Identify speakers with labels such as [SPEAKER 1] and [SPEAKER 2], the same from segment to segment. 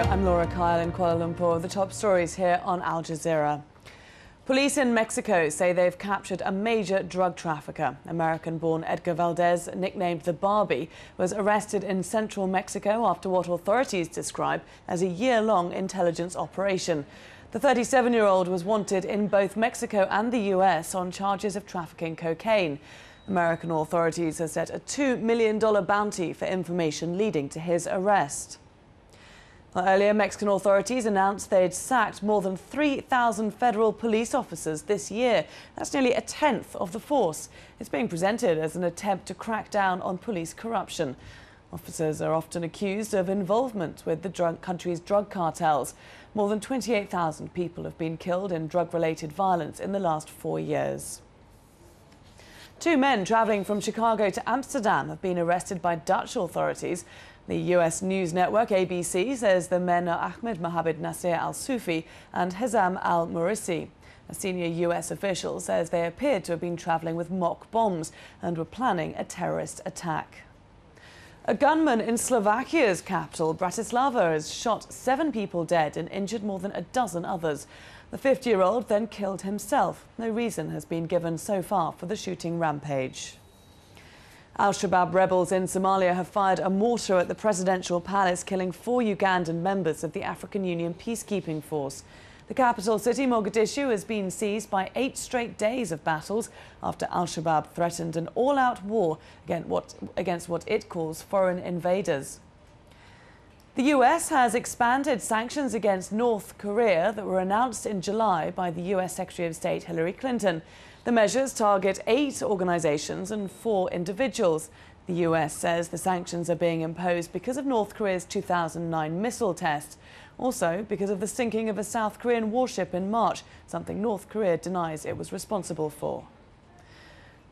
[SPEAKER 1] I'm Laura Kyle in Kuala Lumpur. The top stories here on Al Jazeera. Police in Mexico say they've captured a major drug trafficker. American-born Edgar Valdez, nicknamed the Barbie, was arrested in central Mexico after what authorities describe as a year-long intelligence operation. The 37-year-old was wanted in both Mexico and the US on charges of trafficking cocaine. American authorities have set a $2 million bounty for information leading to his arrest. Well, earlier, Mexican authorities announced they'd sacked more than 3,000 federal police officers this year. That's nearly a tenth of the force. It's being presented as an attempt to crack down on police corruption. Officers are often accused of involvement with the country's drug cartels. More than 28,000 people have been killed in drug-related violence in the last 4 years. Two men travelling from Chicago to Amsterdam have been arrested by Dutch authorities. The US news network ABC says the men are Ahmed Mohamed Nasser al-Soufi and Hezam al-Mourissi. A senior US official says they appeared to have been travelling with mock bombs and were planning a terrorist attack. A gunman in Slovakia's capital, Bratislava, has shot 7 people dead and injured more than a dozen others. The 50-year-old then killed himself. No reason has been given so far for the shooting rampage. Al-Shabaab rebels in Somalia have fired a mortar at the presidential palace, killing 4 Ugandan members of the African Union peacekeeping force. The capital city, Mogadishu, has been seized by 8 straight days of battles after Al-Shabaab threatened an all-out war against what it calls foreign invaders. The US has expanded sanctions against North Korea that were announced in July by the US Secretary of State Hillary Clinton. The measures target 8 organizations and 4 individuals. The US says the sanctions are being imposed because of North Korea's 2009 missile test, also because of the sinking of a South Korean warship in March, something North Korea denies it was responsible for.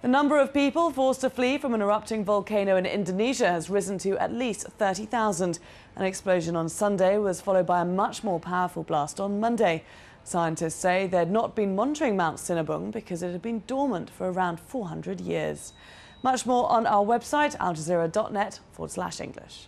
[SPEAKER 1] The number of people forced to flee from an erupting volcano in Indonesia has risen to at least 30,000. An explosion on Sunday was followed by a much more powerful blast on Monday. Scientists say they'd not been monitoring Mount Sinabung because it had been dormant for around 400 years. Much more on our website, aljazeera.net/English.